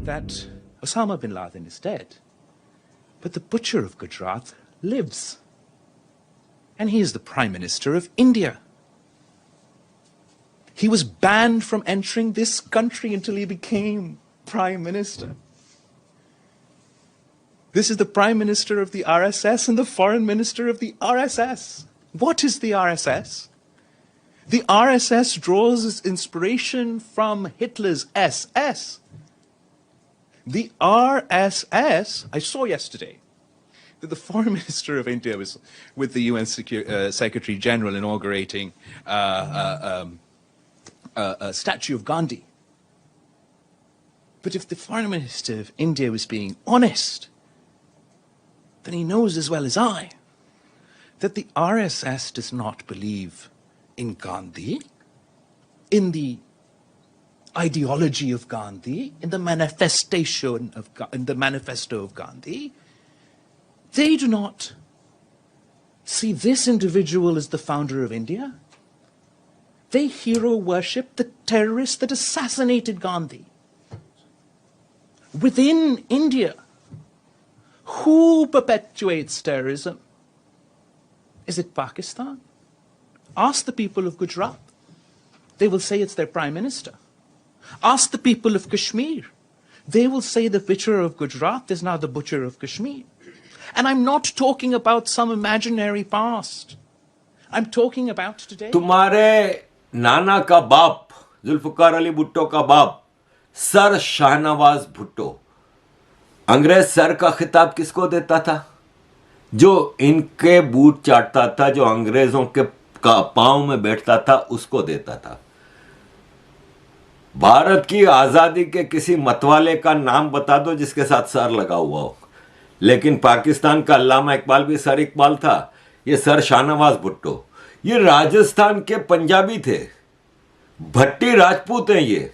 that Osama bin Laden is dead, but the butcher of Gujarat lives. And he is the Prime Minister of India. He was banned from entering this country until he became Prime Minister. This is the Prime Minister of the RSS and the Foreign Minister of the RSS. What is the RSS? The RSS draws its inspiration from Hitler's SS. The RSS, I saw yesterday that the Foreign Minister of India was with the UN Secretary General inaugurating a statue of Gandhi. But if the Foreign Minister of India was being honest, then he knows as well as I that the RSS does not believe in Gandhi, in the ideology of Gandhi, in the manifesto of Gandhi. They do not see this individual as the founder of India. They hero worship the terrorist that assassinated Gandhi. Within India, who perpetuates terrorism? Is it Pakistan? Ask the people of Gujarat. They will say it's their Prime Minister. Ask the people of Kashmir. They will say the butcher of Gujarat is now the butcher of Kashmir. And I'm not talking about some imaginary past. I'm talking about today. तुम्हारे नाना का बाप जुल्फकार अली भुट्टो का बाप sir Shahnawaz Bhutto अंग्रेज sir का खिताब किसको देता था? जो इनके बूट चाटता था, जो अंग्रेजों के पांव में बैठता था, उसको देता था। भारत की आजादी के किसी मतवाले का नाम बता दो जिसके साथ सर लगा हुआ हो। लेकिन पाकिस्तान का अल्लामा इकबाल भी सर इकबाल था, ये सर शाहनवाज भुट्टो। ये राजस्थान के पंजाबी थे, भट्टी राजपूत हैं। ये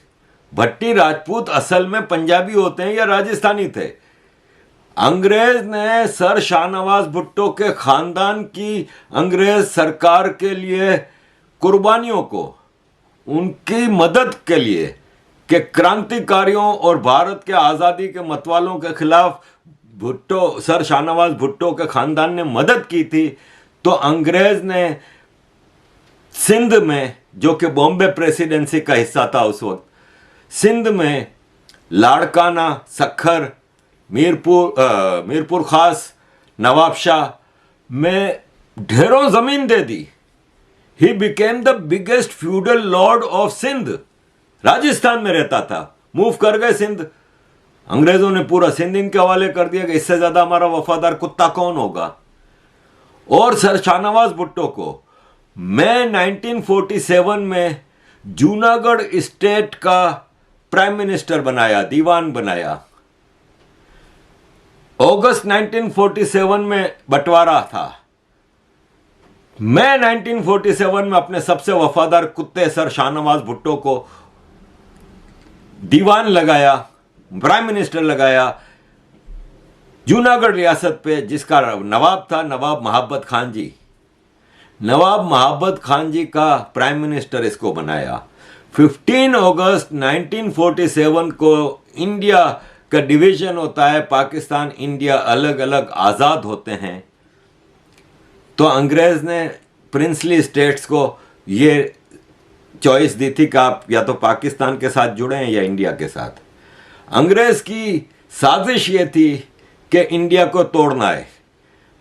भट्टी राजपूत असल में पंजाबी होते हैं या राजस्थानी थे। अंग्रेज ने सर शाहनवाज भुट्टो के खानदान की अंग्रेज सरकार के लिए कुर्बानियों को, उनकी मदद के लिए कि क्रांतिकारियों और भारत के आज़ादी के मतवालों के खिलाफ भुट्टो, सर शाहनवाज भुट्टो के खानदान ने मदद की थी। तो अंग्रेज ने सिंध में, जो कि बॉम्बे प्रेसिडेंसी का हिस्सा था उस वक्त, सिंध में लाड़काना, सखर, मीरपुर खास, नवाबशाह में ढेरों जमीन दे दी। He became the biggest feudal lord of Sindh. Rajasthan में रहता था, मूव कर गए सिंध। अंग्रेजों ने पूरा सिंध इनके हवाले कर दिया कि इससे ज्यादा हमारा वफादार कुत्ता कौन होगा। और सर शाहनवाज भुट्टो को मैं 1947 में जूनागढ़ स्टेट का प्राइम मिनिस्टर बनाया, दीवान बनाया। अगस्त 1947 में बंटवारा था। मैं 1947 में अपने सबसे वफादार कुत्ते सर शाहनवाज भुट्टो को दीवान लगाया, प्राइम मिनिस्टर लगाया जूनागढ़ रियासत पे, जिसका नवाब था नवाब महाबत खान जी। नवाब महाबत खान जी का प्राइम मिनिस्टर इसको बनाया। 15 अगस्त 1947 को इंडिया का डिवीजन होता है, पाकिस्तान इंडिया अलग अलग आज़ाद होते हैं। तो अंग्रेज ने प्रिंसली स्टेट्स को ये चॉइस दी थी कि आप या तो पाकिस्तान के साथ जुड़े हैं या इंडिया के साथ। अंग्रेज की साजिश ये थी कि इंडिया को तोड़ना है।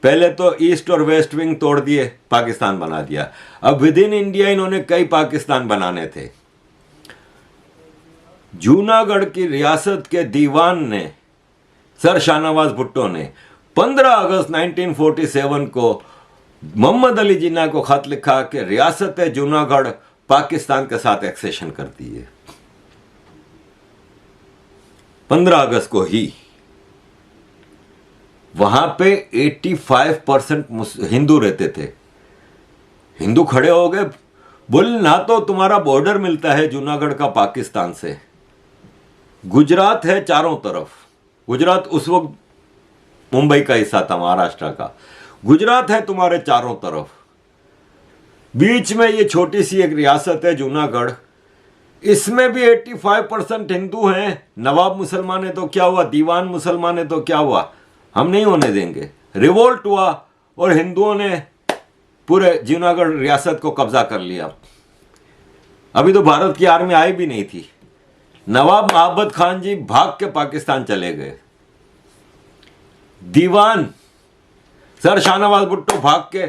पहले तो ईस्ट और वेस्ट विंग तोड़ दिए, पाकिस्तान बना दिया। अब विद इन इंडिया इन्होंने कई पाकिस्तान बनाने थे। जूनागढ़ की रियासत के दीवान ने, सर शाहनवाज भुट्टो ने 15 अगस्त 1947 को मोहम्मद अली जिन्ना को खत लिखा कि रियासत जूनागढ़ पाकिस्तान के साथ एक्सेशन करती है। 15 अगस्त को ही वहां पे 85% हिंदू रहते थे। हिंदू खड़े हो गए, बोले ना तो तुम्हारा बॉर्डर मिलता है जूनागढ़ का पाकिस्तान से, गुजरात है चारों तरफ। गुजरात उस वक्त मुंबई का हिस्सा था, महाराष्ट्र का। गुजरात है तुम्हारे चारों तरफ, बीच में ये छोटी सी एक रियासत है जूनागढ़। इसमें भी 85% हिंदू हैं। नवाब मुसलमान है तो क्या हुआ, दीवान मुसलमान है तो क्या हुआ, हम नहीं होने देंगे। रिवोल्ट हुआ और हिंदुओं ने पूरे जूनागढ़ रियासत को कब्जा कर लिया। अभी तो भारत की आर्मी आई भी नहीं थी। नवाब महाबत खान जी भाग के पाकिस्तान चले गए। दीवान सर शाहनवाज भुट्टो भाग के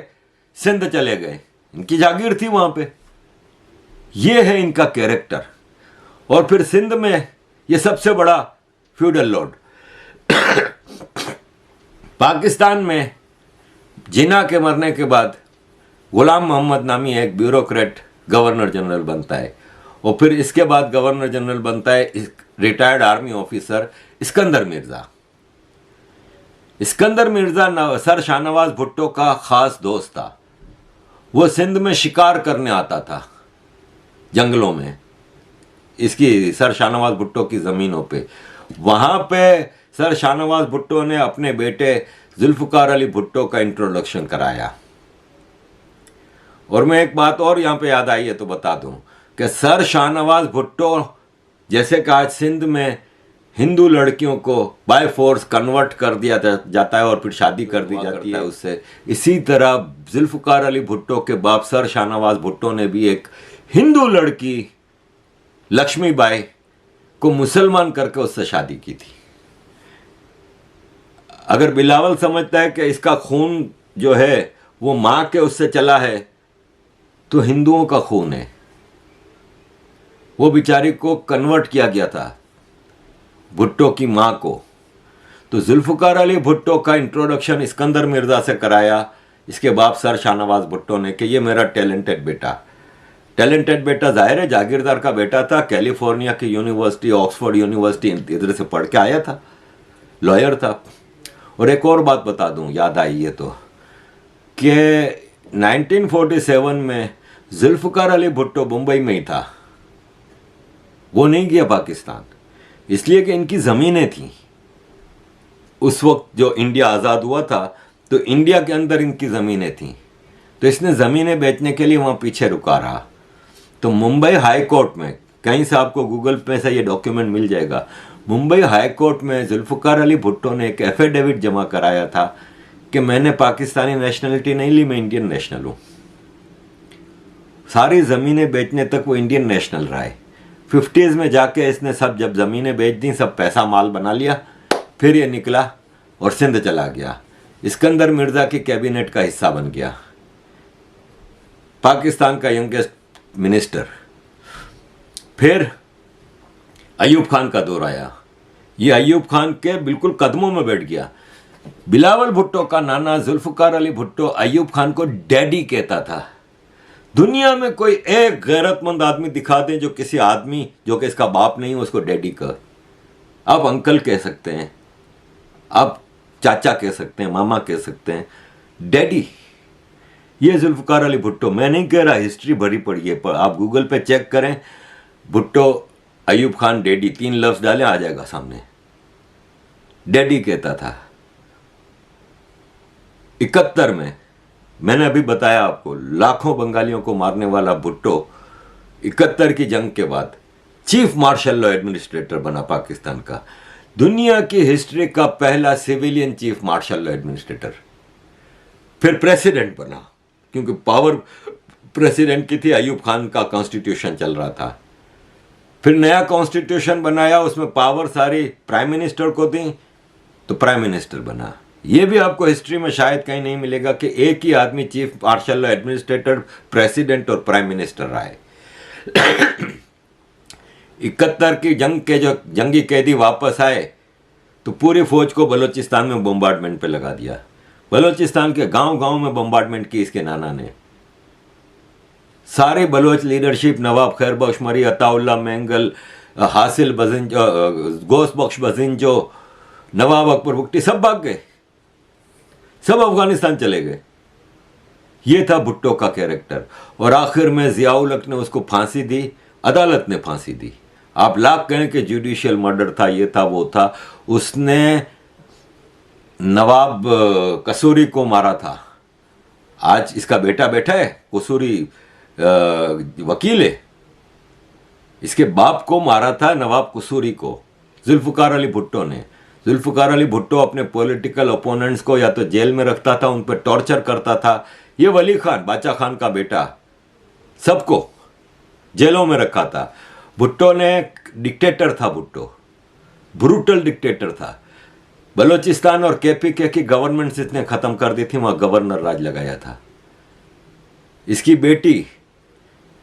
सिंध चले गए, इनकी जागीर थी वहां पे। ये है इनका कैरेक्टर। और फिर सिंध में ये सबसे बड़ा फ्यूडल लॉर्ड। पाकिस्तान में जिन्ना के मरने के बाद गुलाम मोहम्मद नामी एक ब्यूरोक्रेट गवर्नर जनरल बनता है, और फिर इसके बाद गवर्नर जनरल बनता है retired army officer Iskander Mirza. Iskander Mirza sir Shahnawaz Bhutto का खास दोस्त था। वो सिंध में शिकार करने आता था जंगलों में, इसकी सर शाहनवाज भुट्टो की ज़मीनों पे। वहाँ पे सर शाहनवाज भुट्टो ने अपने बेटे जुल्फ़िकार अली भुट्टो का इंट्रोडक्शन कराया। और मैं एक बात और यहाँ पे याद आई है तो बता दूँ कि सर शाहनवाज भुट्टो जैसे कि आज सिंध में हिंदू लड़कियों को बाय फोर्स कन्वर्ट कर दिया जाता है और फिर शादी कर दी जाती है उससे, इसी तरह जुल्फ़िकार अली भुट्टो के बाप सर शाहनवाज भुट्टो ने भी एक हिंदू लड़की लक्ष्मीबाई को मुसलमान करके उससे शादी की थी। अगर बिलावल समझता है कि इसका खून जो है वो मां के उससे चला है, तो हिंदुओं का खून है। वो बेचारी को कन्वर्ट किया गया था, भुट्टो की मां को। तो जुल्फ़िकार अली भुट्टो का इंट्रोडक्शन इस्कंदर मिर्जा से कराया इसके बाप सर शाहनवाज भुट्टो ने कि ये मेरा टैलेंटेड बेटा जाहिर है जागीरदार का बेटा था, कैलिफोर्निया की यूनिवर्सिटी, ऑक्सफोर्ड यूनिवर्सिटी इधर से पढ़ के आया था, लॉयर था। और एक और बात बता दूं, याद आई है तो, कि 1947 में जुल्फ़िकार अली भुट्टो मुंबई में ही था, वो नहीं गया पाकिस्तान, इसलिए कि इनकी ज़मीनें थीं। उस वक्त जो इंडिया आज़ाद हुआ था तो इंडिया के अंदर इनकी ज़मीनें थीं, तो इसने ज़मीनें बेचने के लिए वहाँ पीछे रुका रहा। तो मुंबई हाई कोर्ट में, कहीं से आपको गूगल पे से ये डॉक्यूमेंट मिल जाएगा, मुंबई हाई कोर्ट में जुल्फ़िकार अली भुट्टो ने एक एफिडेविट जमा कराया था कि मैंने पाकिस्तानी नेशनलिटी नहीं ली, मैं इंडियन नेशनल हूँ। सारी ज़मीनें बेचने तक वो इंडियन नेशनल रहा है। 50s में जाके इसने सब जब ज़मीनें बेच दी, सब पैसा माल बना लिया, फिर ये निकला और सिंध चला गया, इस्कंदर मिर्ज़ा की कैबिनेट का हिस्सा बन गया, पाकिस्तान का यंगेस्ट मिनिस्टर। फिर अयूब खान का दौर आया, ये अयूब खान के बिल्कुल कदमों में बैठ गया। बिलावल भुट्टो का नाना जुल्फ़िकार अली भुट्टो अयूब खान को डैडी कहता था। दुनिया में कोई एक गैरतमंद आदमी दिखा दें जो किसी आदमी जो कि इसका बाप नहीं हो उसको डैडी कह। आप अंकल कह सकते हैं, आप चाचा कह सकते हैं, मामा कह सकते हैं, डैडी। ये जुल्फ़िकार अली भुट्टो, मैं नहीं कह रहा, हिस्ट्री भरी पड़ी है, पर आप गूगल पे चेक करें, भुट्टो अयूब खान डैडी, 3 लफ्ज़ डालें आ जाएगा सामने, डैडी कहता था। 71 में मैंने अभी बताया आपको, लाखों बंगालियों को मारने वाला भुट्टो 71 की जंग के बाद चीफ मार्शल लॉ एडमिनिस्ट्रेटर बना पाकिस्तान का, दुनिया की हिस्ट्री का पहला civilian chief marshal law administrator. फिर प्रेसिडेंट बना, क्योंकि पावर प्रेसिडेंट की थी, अयूब खान का कॉन्स्टिट्यूशन चल रहा था। फिर नया कॉन्स्टिट्यूशन बनाया, उसमें पावर सारी प्राइम मिनिस्टर को दी, तो प्राइम मिनिस्टर बना। ये भी आपको हिस्ट्री में शायद कहीं नहीं मिलेगा कि एक ही आदमी chief marshal law administrator, president और प्राइम मिनिस्टर रहा है। 71 की जंग के जो जंगी कैदी वापस आए तो पूरी फौज को बलूचिस्तान में बम्बार्डमेंट पे लगा दिया। बलूचिस्तान के गांव गांव में बम्बार्डमेंट की इसके नाना ने। सारी बलोच लीडरशिप, नवाब खैर बख्श मरी, अताउल्ला मेंगल, हासिल बजिंजो, गोस बख्श बजिंजो, नवाब अकबर बुगटी, सब भाग गए, सब अफगानिस्तान चले गए। ये था भुट्टो का कैरेक्टर। और आखिर में जियाउल हक ने उसको फांसी दी, अदालत ने फांसी दी। आप लाख कहें कि जुडिशियल मर्डर था, ये था वो था, उसने नवाब कसूरी को मारा था। आज इसका बेटा बैठा है, कसूरी वकील है, इसके बाप को मारा था नवाब कसूरी को, जुल्फ़िकार अली भुट्टो ने। जुल्फ़िकार अली भुट्टो अपने पॉलिटिकल ओपोनेंट्स को या तो जेल में रखता था, उन पर टॉर्चर करता था। ये वली खान, बादशाह खान का बेटा, सबको जेलों में रखा था। भुट्टो ने डिक्टेटर था, भुट्टो ब्रूटल डिक्टेटर था। बलोचिस्तान और केपीके की गवर्नमेंट्स इसने खत्म कर दी थी, वहां गवर्नर राज लगाया था। इसकी बेटी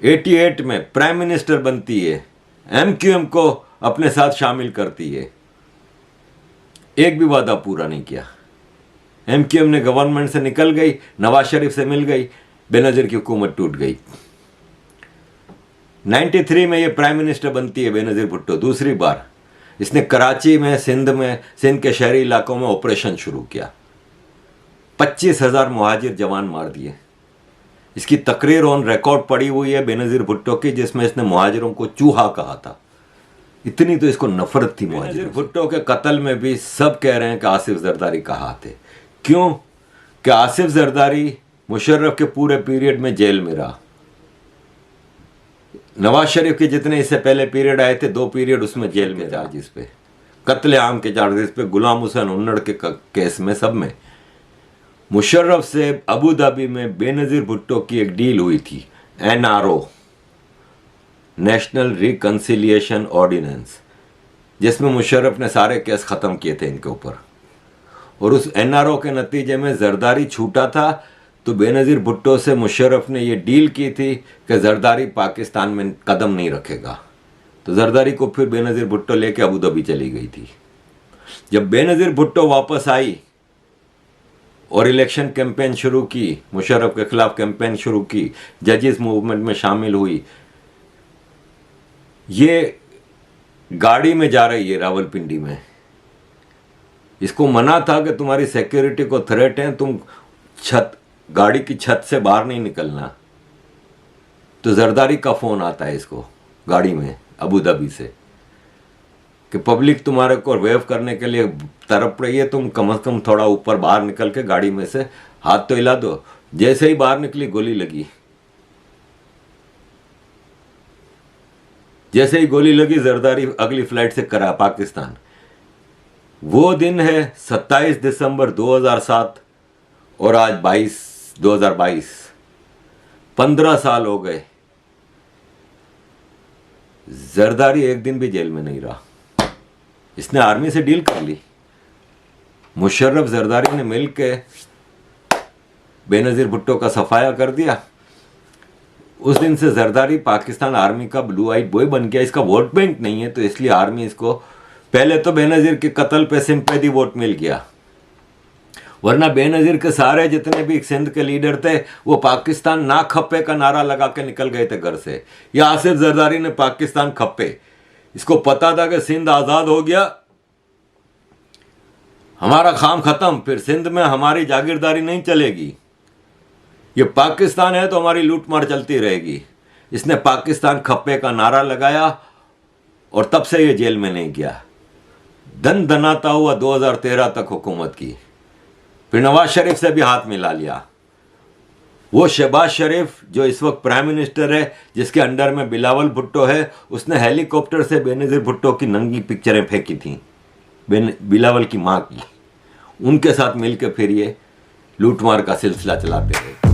88 में प्राइम मिनिस्टर बनती है, एमक्यूएम को अपने साथ शामिल करती है। एक भी वादा पूरा नहीं किया। एमक्यूएम ने गवर्नमेंट से निकल गई, नवाज शरीफ से मिल गई, बेनजीर की हुकूमत टूट गई। 93 में ये प्राइम मिनिस्टर बनती है बेनजीर भुट्टो, दूसरी बार। इसने कराची में, सिंध के शहरी इलाकों में ऑपरेशन शुरू किया। 25,000 मुहाजिर जवान मार दिए। इसकी तकरीर ऑन रिकॉर्ड पड़ी हुई है बेनजीर भुट्टो की, जिसमें इसने मुहाजिरों को चूहा कहा था। इतनी तो इसको नफरत थी मुहाजिर भुट्टो के कत्ल में भी सब कह रहे हैं कि आसिफ जरदारी का हाथ है। क्यों? कि आसिफ जरदारी मुशर्रफ के पूरे पीरियड में जेल में रहा। नवाज शरीफ के जितने इससे पहले पीरियड आए थे, 2 पीरियड उसमें जेल में चार्जेस पे, कत्ले आम के चार्जेस पे, गुलाम हुसैन उन्नड़ के केस में, सब में। मुशर्रफ से अबू धाबी में बेनजीर भुट्टो की एक डील हुई थी, NRO, नेशनल रिकंसिलिएशन ऑर्डिनेंस, जिसमें मुशर्रफ ने सारे केस खत्म किए थे इनके ऊपर। और उस NRO के नतीजे में जरदारी छूटा था, तो बेनजीर भुट्टो से मुशर्रफ ने यह डील की थी कि जरदारी पाकिस्तान में कदम नहीं रखेगा। तो जरदारी को फिर बेनजीर भुट्टो लेके अबू धाबी चली गई थी। जब बेनजीर भुट्टो वापस आई और इलेक्शन कैंपेन शुरू की, मुशर्रफ के खिलाफ कैंपेन शुरू की, जजेस मूवमेंट में शामिल हुई। ये गाड़ी में जा रही है रावलपिंडी में। इसको मना था कि तुम्हारी सिक्योरिटी को थ्रेट है, तुम गाड़ी की छत से बाहर नहीं निकलना। तो जरदारी का फोन आता है इसको गाड़ी में अबू धाबी से कि पब्लिक तुम्हारे को वेव करने के लिए तरफ रही है, तुम कम से कम थोड़ा ऊपर बाहर निकल के गाड़ी में से हाथ तो हिला दो। जैसे ही बाहर निकली, गोली लगी। जैसे ही गोली लगी, जरदारी अगली फ्लाइट से करा पाकिस्तान। वो दिन है 27 दिसंबर 2007 और आज 2022। 15 साल हो गए। जरदारी एक दिन भी जेल में नहीं रहा। इसने आर्मी से डील कर ली। मुशर्रफ जरदारी ने मिलकर बेनजीर भुट्टो का सफाया कर दिया। उस दिन से जरदारी पाकिस्तान आर्मी का ब्लू आइड बॉय बन गया। इसका वोट बैंक नहीं है, तो इसलिए आर्मी इसको, पहले तो बेनजीर के कत्ल पे सिंपैथी वोट मिल गया, वरना बेनजीर के सारे जितने भी सिंध के लीडर थे वो पाकिस्तान ना खप्पे का नारा लगा के निकल गए थे घर से। या आसिफ जरदारी ने पाकिस्तान खप्पे, इसको पता था कि सिंध आजाद हो गया, हमारा काम खत्म, फिर सिंध में हमारी जागीरदारी नहीं चलेगी, ये पाकिस्तान है तो हमारी लूटमार चलती रहेगी। इसने पाकिस्तान खप्पे का नारा लगाया और तब से ये जेल में नहीं गया। दन दनाता हुआ 2013 तक हुकूमत की। फिर नवाज शरीफ से भी हाथ मिला लिया। वो शहबाज शरीफ जो इस वक्त प्राइम मिनिस्टर है, जिसके अंडर में बिलावल भुट्टो है, उसने हेलीकॉप्टर से बेनजीर भुट्टो की नंगी पिक्चरें फेंकी थी, बिलावल की मां की। उनके साथ मिलकर फिर ये लूटमार का सिलसिला चलाते रहे।